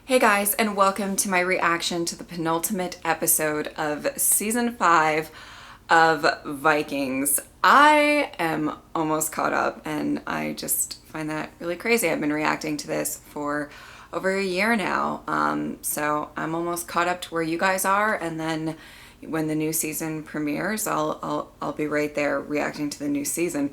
Hey guys, and welcome to my reaction to the penultimate episode of season 5 of Vikings. I am almost caught up and I just find that really crazy. I've been reacting to this for over a year now. So I'm almost caught up to where you guys are, and then when the new season premieres, I'll be right there reacting to the new season.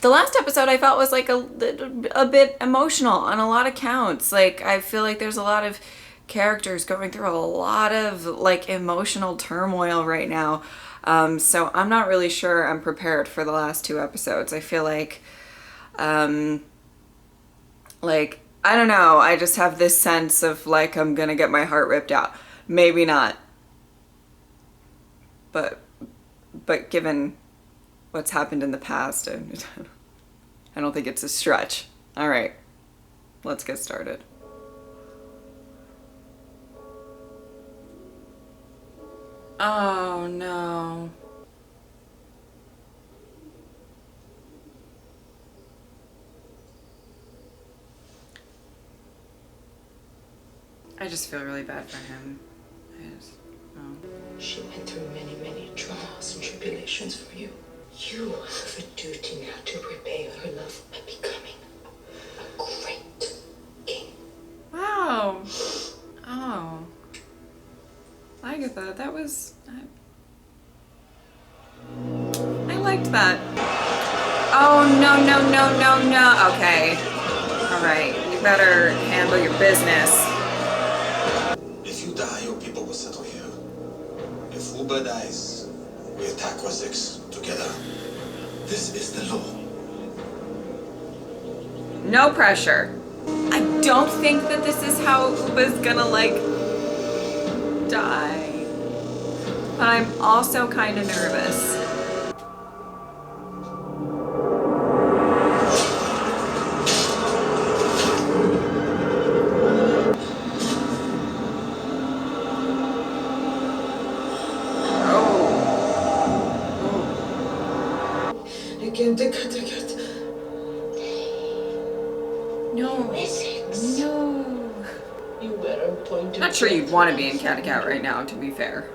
The last episode I felt was like a bit emotional on a lot of counts. Like, I feel like there's a lot of characters going through a lot of like emotional turmoil right now. So I'm not really sure I'm prepared for the last 2 episodes. I feel like, I don't know. I just have this sense of like I'm gonna get my heart ripped out. Maybe not. But given what's happened in the past, I don't think it's a stretch. All right, let's get started. Oh no. I just feel really bad for him. She went through many, many trials and tribulations for you. You have a duty now to repay her love by becoming a great king. Wow. Oh. Agatha, that was... I liked that. Oh, no. Okay. All right. You better handle your business. If you die, your people will settle here. If Uber dies, we attack Wessex together. This is the law. No pressure. I don't think that this is how Uba's gonna, like, die. But I'm also kind of nervous. No. You better point to. Not sure you'd want to be in Kattegat right now, to be fair.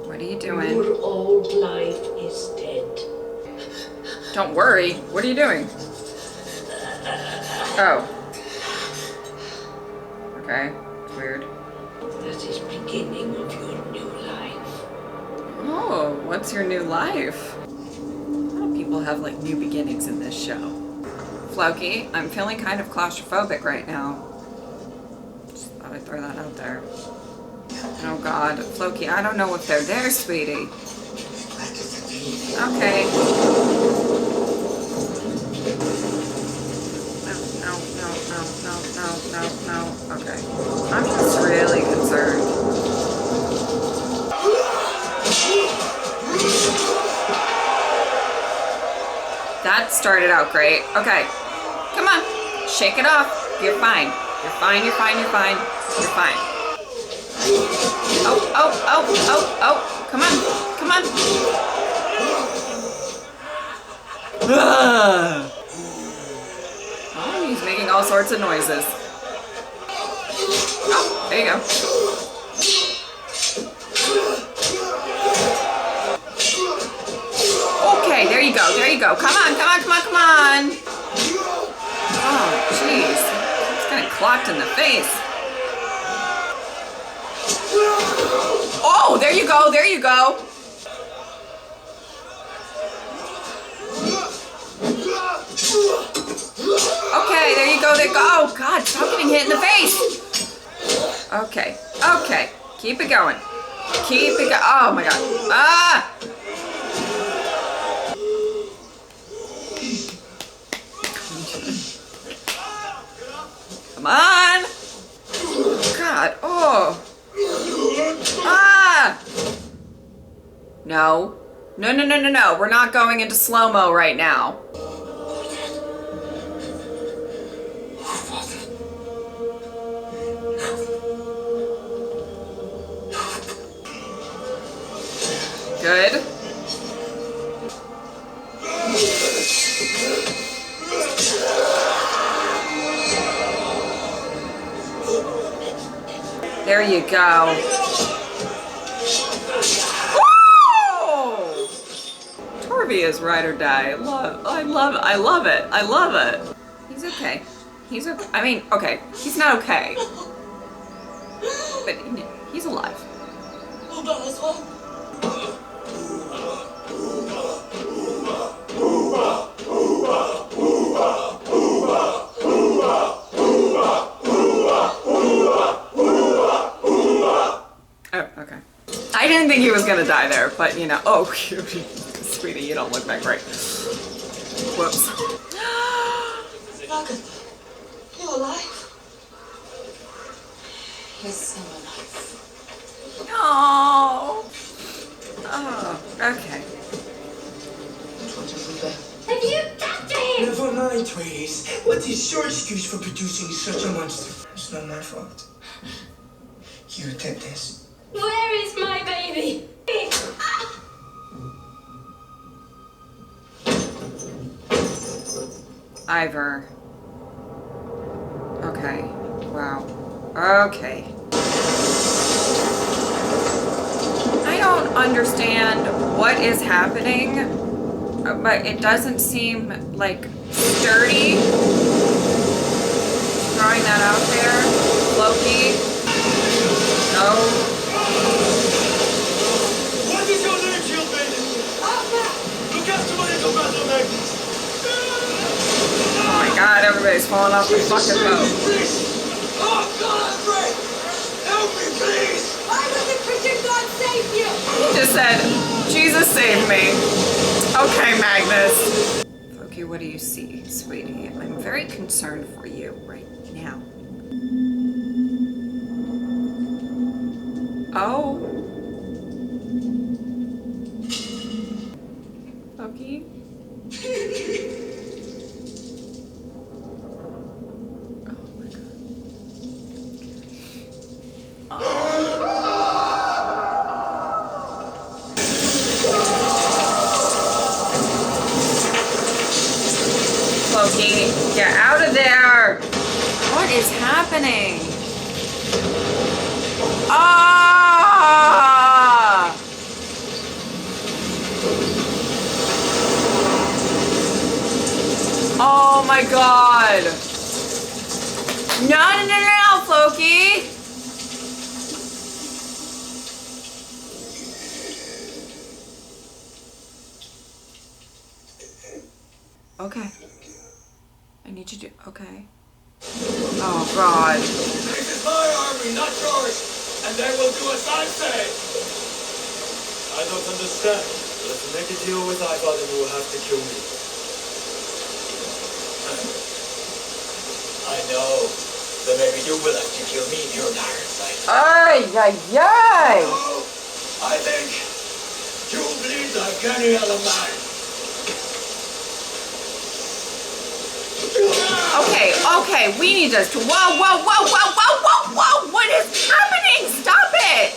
What are you doing? Your old life is dead. Don't worry. What are you doing? Oh. Okay. Weird. That is beginning of your new life. Oh, what's your new life? A lot of people have like new beginnings in this show. Floki, I'm feeling kind of claustrophobic right now. Just thought I'd throw that out there. Oh God, Floki, I don't know if they're there, sweetie. Okay. No. Okay. I'm just really concerned. That started out great. Okay. Come on. Shake it off. You're fine. You're fine. Oh. Come on. Ugh. Oh, he's making all sorts of noises. Oh, there you go. Okay, there you go. Come on. Oh, jeez. It's getting clocked in the face. Oh, there you go. Okay, there you go. Oh, God, stop getting hit in the face. Okay. Keep it going. Oh, my God. Ah! Come on. God, oh. Ah! No. We're not going into slow-mo right now. Good. There you go. Woo! Torby is ride or die. I love it. He's okay. He's okay. I mean, okay. He's not okay. But he's alive. Oh, okay. I didn't think he was gonna die there, but you know. Oh, sweetie, you don't look that great. Whoops. Logan, you alive? He's still alive. Oh. Oh, okay. Have you touched him? Never mind, Tweeties. What is your excuse for producing such a monster? It's not my fault. You did this. Where is my baby? Ivor. Okay. Wow. Okay. I don't understand what is happening, but it doesn't seem like sturdy. Throwing that out there. Loki. No. What is your name, children? Look after my little brother, Magnus. Oh my god, everybody's falling off the fucking boat. Oh, God, I'm afraid. Help me, please. Why was the Christian God save you? He just said, Jesus save me. Okay, Magnus. Loki, what do you see, sweetie? I'm very concerned for you right now. Oh. Loki? Loki, get out of there! What is happening? Ah! Oh my god! No, Floki! Okay. I need you to. Okay. Oh god. This is my army, not yours. And they will do as I say. I don't understand. But to make a deal with Ivor, then you will have to kill me. I know. Then maybe you will have to kill me in your dire side. Ay, ay, ay! No, I think you bleed like any other man. Okay, we need us to. Whoa! What is happening? Stop it!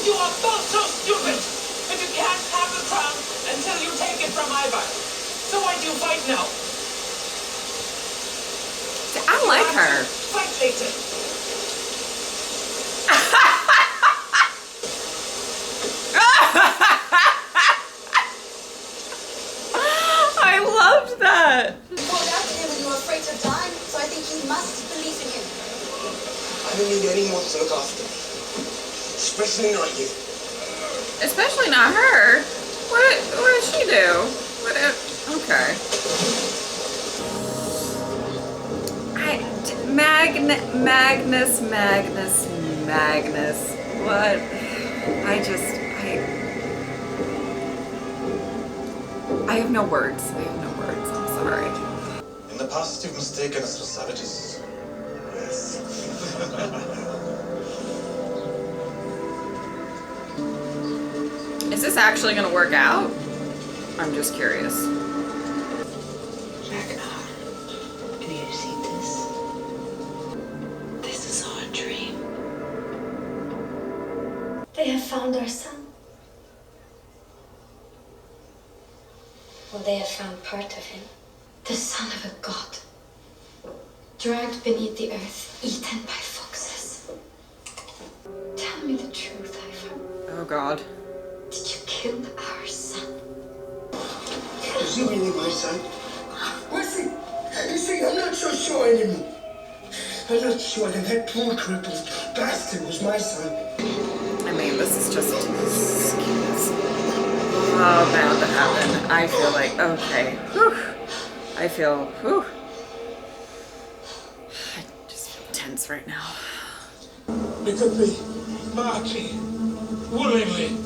You are both so stupid! But you can't have the crown until you take it from Ivor. So why do you fight now? I like her. Fight later. I loved that. You called out to him when you were afraid to die, so I think you must believe in him. I don't need anyone to look after me. Especially not you. Especially not her. What did she do? Okay. Magnus. What? I have no words. I'm sorry. In the past, you've mistaken us for savages. Yes. Is this actually going to work out? I'm just curious. Ragnar, do you see this? This is our dream. They have found our son. Well, they have found part of him. The son of a god. Dragged beneath the earth, eaten by foxes. Tell me the truth, Ivan. Oh God. Did you kill our son? Is he really my son? Was he? You see, I'm not so sure anymore. I'm not sure that poor crippled bastard was my son. I mean, this is just bound to happen. I feel like, okay. Whew. I feel, whew. I just feel tense right now. It could be Marty, willingly,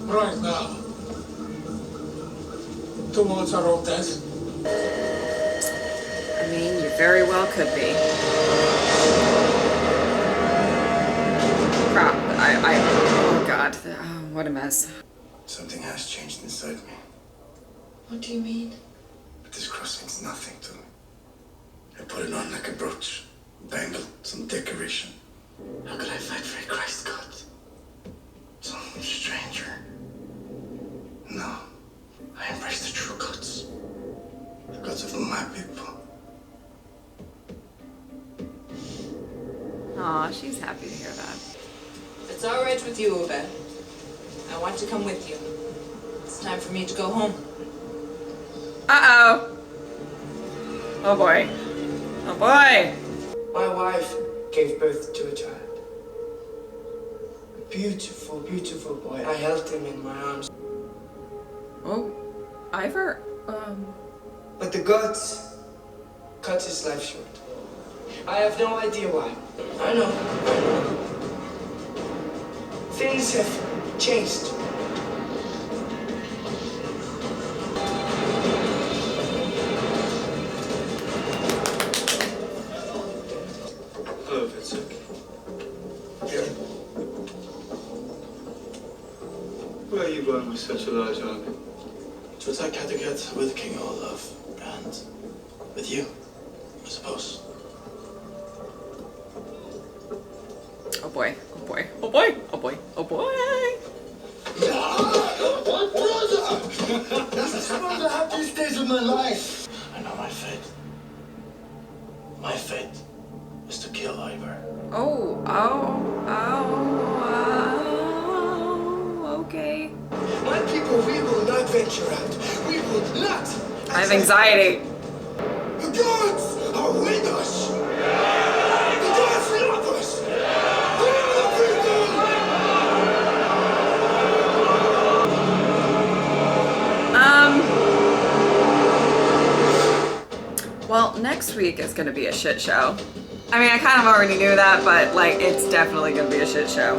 right now, towards our own death. I mean, you very well could be. Crap. Oh God. Oh, what a mess. Something has changed inside me. What do you mean? But this cross means nothing to me. I put it on like a brooch, a bangle, some decoration. How could I fight for a Christ God? Some stranger. No. I embrace the true gods. The gods of my people. Aw, she's happy to hear that. It's all right with you, Ube. I want to come with you. It's time for me to go home. Uh-oh. Oh boy. Oh boy. My wife gave birth to a child. A beautiful, beautiful boy. I held him in my arms. Oh, Ivor. But the gods cut his life short. I have no idea why. I know. Things have changed. Hello, Vincent. Here. Where are you going with such a large army? To attack Kattegat with King Olaf and with you, I suppose. Oh boy. Oh boy. Oh boy. Oh boy. Oh boy. What brother? This is one of the happiest days of my life. I know my fate. My fate is to kill Ivor. Oh. Okay. My people, we will not venture out. We will not. I have anxiety. The gods are with us. The gods love us. We love people. Well, next week is gonna be a shit show. I mean, I kind of already knew that, but like, it's definitely gonna be a shit show.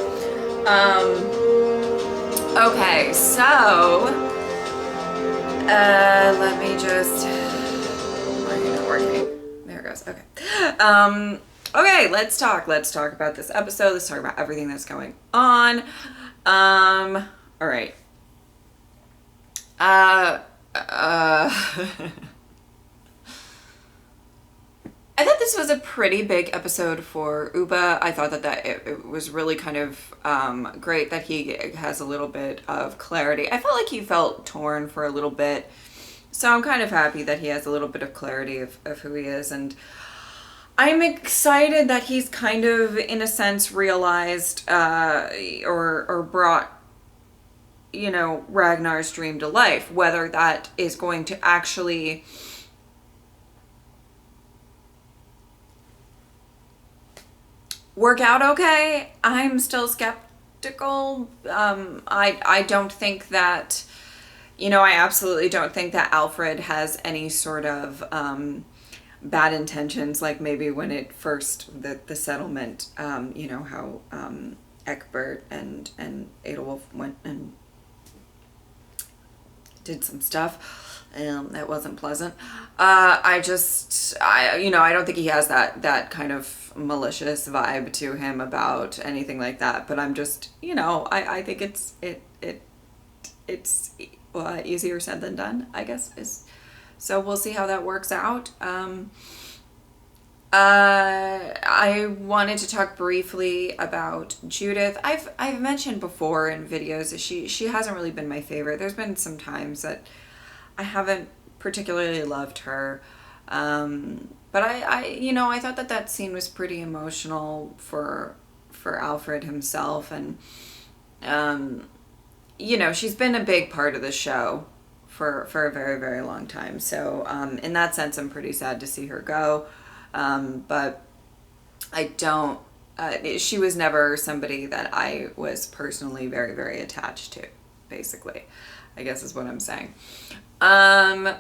Okay, so, let me just, why are you not working? There it goes, okay. Okay, let's talk about this episode. Let's talk about everything that's going on. All right. I thought this was a pretty big episode for Uba. I thought that it was really kind of great that he has a little bit of clarity. I felt like he felt torn for a little bit. So I'm kind of happy that he has a little bit of clarity of who he is. And I'm excited that he's kind of, in a sense, realized or brought, you know, Ragnar's dream to life. Whether that is going to actually work out okay, I'm still skeptical. I don't think that, you know, I absolutely don't think that Alfred has any sort of bad intentions, like maybe when it first, the settlement, you know, how Egbert and Adelwulf went and did some stuff. That wasn't pleasant. I don't think he has that kind of malicious vibe to him about anything like that. But I'm just, you know, I think it's easier said than done, I guess. So we'll see how that works out. I wanted to talk briefly about Judith. I've mentioned before in videos that she hasn't really been my favorite. There's been some times that I haven't particularly loved her. But I thought that scene was pretty emotional for Alfred himself, and she's been a big part of the show for a very, very long time. So in that sense, I'm pretty sad to see her go. But I don't, she was never somebody that I was personally very, very attached to, basically, I guess is what I'm saying. I'm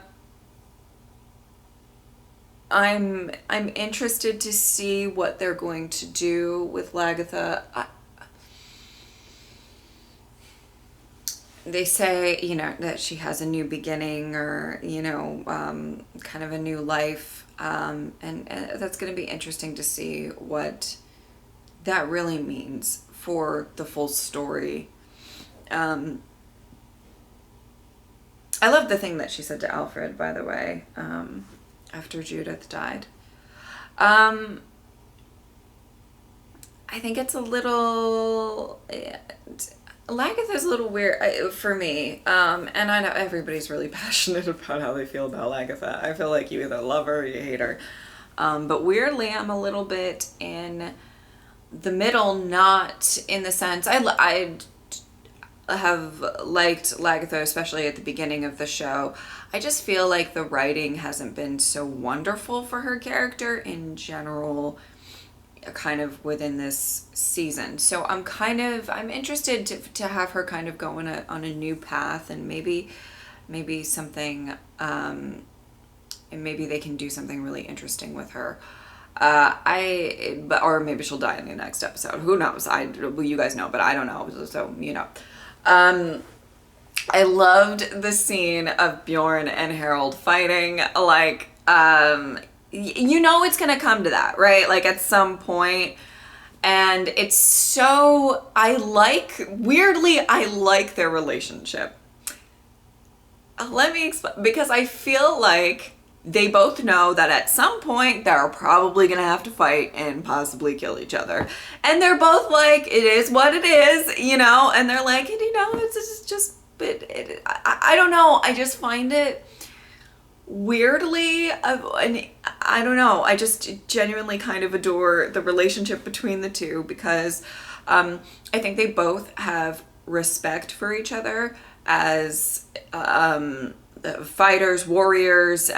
interested to see what they're going to do with Lagatha. They say, that she has a new beginning, or, kind of a new life. And that's going to be interesting to see what that really means for the full story. I love the thing that she said to Alfred, by the way, after Judith died. I think it's a little... Lagatha's a little weird for me, and I know everybody's really passionate about how they feel about Lagatha. I feel like you either love her or you hate her, but weirdly I'm a little bit in the middle, not in the sense I have liked Lagatha, especially at the beginning of the show. I just feel like the writing hasn't been so wonderful for her character in general, kind of within this season. So I'm interested to have her kind of go on a new path, and maybe something, and maybe they can do something really interesting with her. Or maybe she'll die in the next episode. Who knows? You guys know, but I don't know. So, I loved the scene of Bjorn and Harold fighting. Like, it's gonna come to that, right? Like at some point. And it's so, weirdly, I like their relationship. Let me explain, because I feel like they both know that at some point they're probably gonna have to fight and possibly kill each other. And they're both like, it is what it is, and they're like, it's just, I don't know, I just find it weirdly, and I don't know, I just genuinely kind of adore the relationship between the two, because I think they both have respect for each other as fighters, warriors,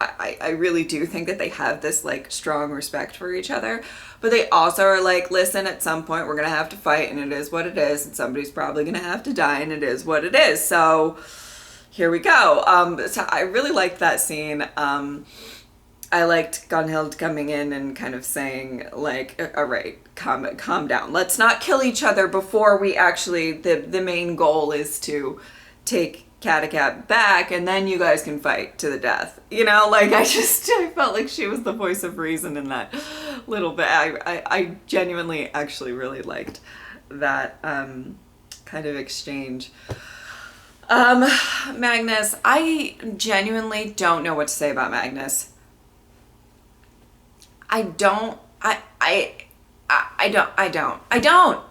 I really do think that they have this like strong respect for each other, but they also are like, listen, at some point we're gonna have to fight, and it is what it is, and somebody's probably gonna have to die, and it is what it is, so here we go. So I really liked that scene. I liked Gunhild coming in and kind of saying like, all right, calm down, let's not kill each other before we actually, the main goal is to take Kattegat back, and then you guys can fight to the death. I felt like she was the voice of reason in that little bit. I genuinely actually really liked that kind of exchange. Magnus, I genuinely don't know what to say about Magnus. I don't.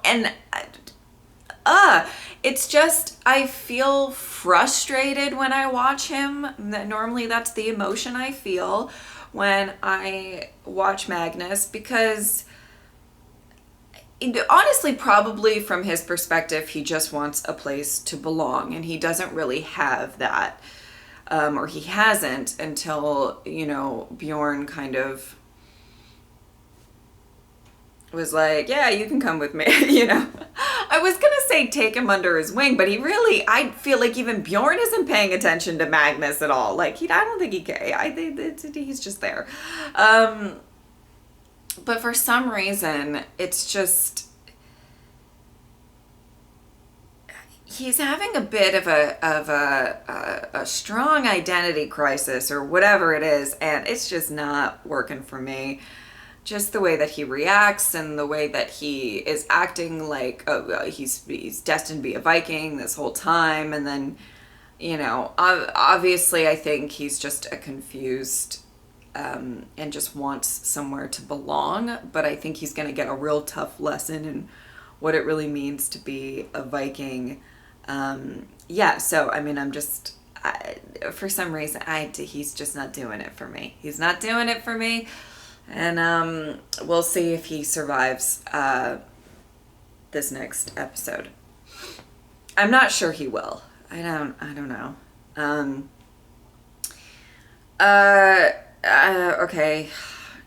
And it's just, I feel frustrated when I watch him. Normally that's the emotion I feel when I watch Magnus, because honestly, probably from his perspective, he just wants a place to belong, and he doesn't really have that, or he hasn't until, Bjorn kind of was like, yeah, you can come with me, I was gonna say take him under his wing, but I feel like even Bjorn isn't paying attention to Magnus at all. Like, I don't think he can. He's just there. But for some reason, it's just, he's having a bit of a strong identity crisis or whatever it is, and it's just not working for me. Just the way that he reacts and the way that he is acting like, he's destined to be a Viking this whole time. And then, obviously I think he's just a confused, and just wants somewhere to belong. But I think he's going to get a real tough lesson in what it really means to be a Viking. So, I'm just, for some reason, he's just not doing it for me. He's not doing it for me. And we'll see if he survives this next episode. I'm not sure he will. I don't know. Okay.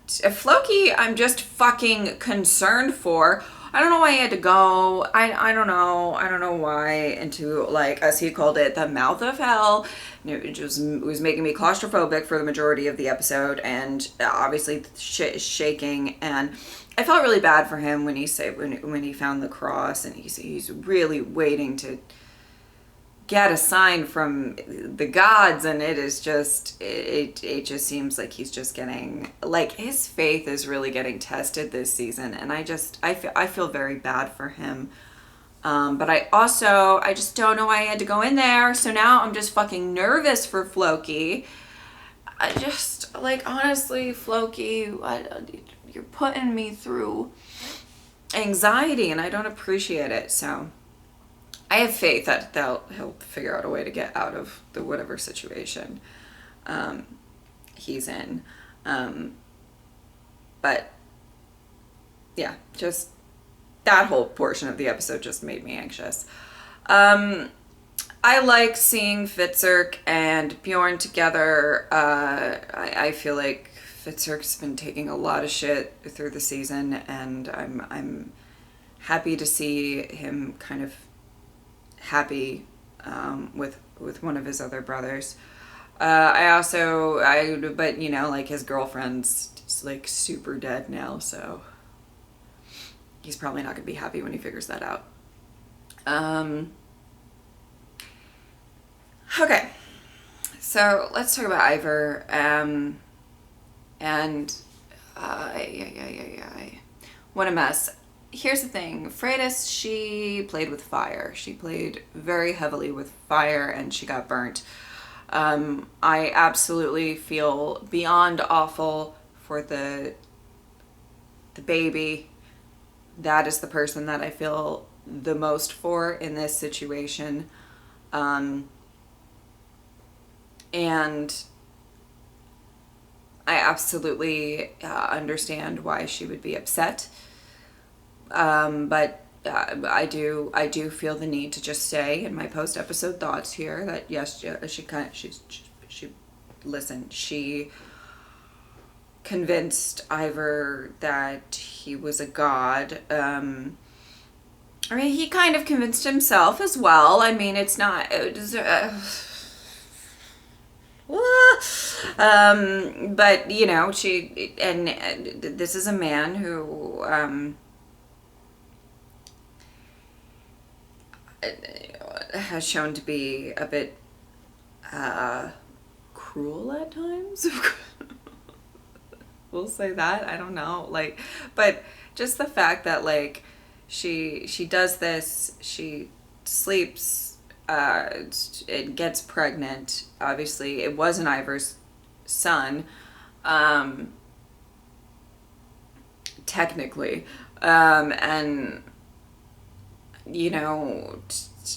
Floki, I'm just fucking concerned for. I don't know why he had to go. I don't know. I don't know why. Into, like, as he called it, the mouth of hell. It was making me claustrophobic for the majority of the episode, and obviously shit is shaking. And I felt really bad for him when he said when he found the cross, and he's really waiting to get a sign from the gods, and it is just it just seems like he's just getting, like, his faith is really getting tested this season, and I feel very bad for him. But I just don't know why I had to go in there. So now I'm just fucking nervous for Floki. I just, like, honestly, Floki, you're putting me through anxiety, and I don't appreciate it. So I have faith that he'll figure out a way to get out of the whatever situation he's in. But yeah, just that whole portion of the episode just made me anxious. I like seeing Fitzurk and Bjorn together. I feel like Fitzurk's been taking a lot of shit through the season, and I'm happy to see him kind of happy with one of his other brothers. But you know, like, his girlfriend's just, like, super dead now, so he's probably not gonna be happy when he figures that out. Okay, so let's talk about Ivor. What a mess. Here's the thing. Freydis, she played with fire. She played very heavily with fire, and she got burnt. I absolutely feel beyond awful for the baby. That is the person that I feel the most for in this situation. And I absolutely understand why she would be upset. But I do feel the need to just say in my post-episode thoughts here that yes, she convinced Ivor that he was a god. I mean, he kind of convinced himself as well. I mean, it's not. But you know, and this is a man who has shown to be a bit cruel at times. We'll say that. I don't know, like, but just the fact that, like, she does this, she sleeps, it gets pregnant. Obviously, it wasn't Ivor's son, technically, and you know,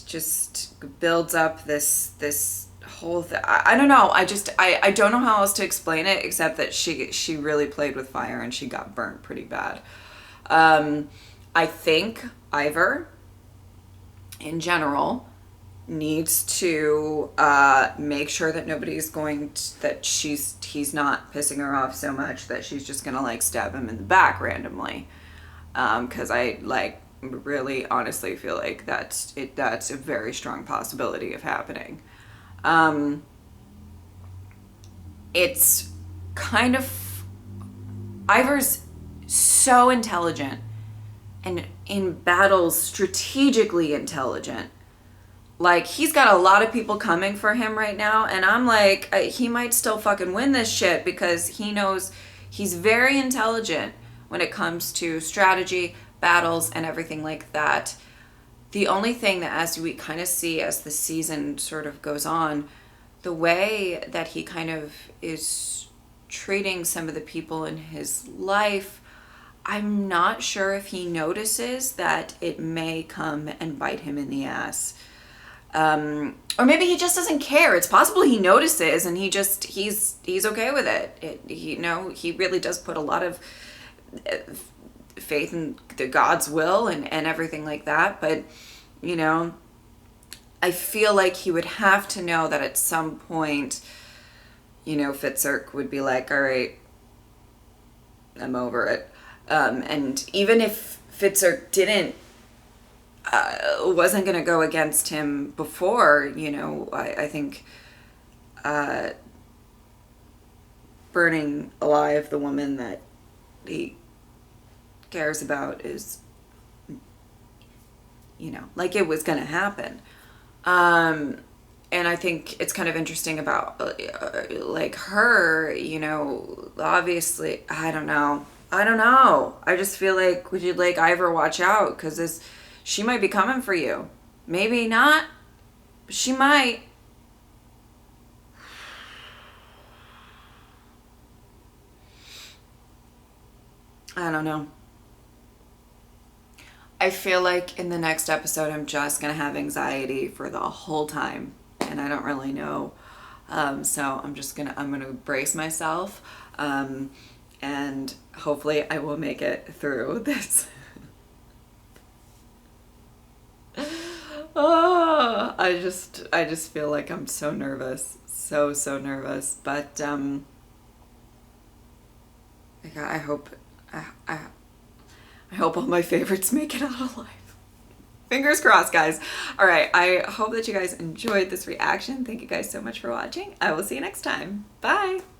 just builds up this whole thing. I don't know. I don't know how else to explain it except that she really played with fire and she got burnt pretty bad. I think Ivor, in general, needs to make sure that he's not pissing her off so much that she's just gonna, like, stab him in the back randomly. Because I, like, really honestly feel like that's a very strong possibility of happening. It's kind of, Ivor's so intelligent and in battles strategically intelligent. Like, he's got a lot of people coming for him right now, and I'm like, he might still fucking win this shit because he knows he's very intelligent when it comes to strategy, battles, and everything like that. The only thing that, as we kind of see as the season sort of goes on, the way that he kind of is treating some of the people in his life, I'm not sure if he notices that it may come and bite him in the ass. Or maybe he just doesn't care. It's possible he notices and he's okay with it. He really does put a lot of faith in God's will and everything like that. But, I feel like he would have to know that at some point, Fitzurk would be like, all right, I'm over it. And even if Fitzurk wasn't going to go against him before, I think burning alive the woman that he cares about is, like it was going to happen. And I think it's kind of interesting about like her, obviously, I don't know. I just feel like, would you like Ivor watch out? Because she might be coming for you. Maybe not. But she might. I don't know. I feel like in the next episode, I'm just going to have anxiety for the whole time. And I don't really know. So I'm going to brace myself. And hopefully I will make it through this. Oh, I just feel like I'm so nervous. So nervous. But, I hope all my favorites make it out alive. Fingers crossed, guys. All right, I hope that you guys enjoyed this reaction. Thank you guys so much for watching. I will see you next time. Bye.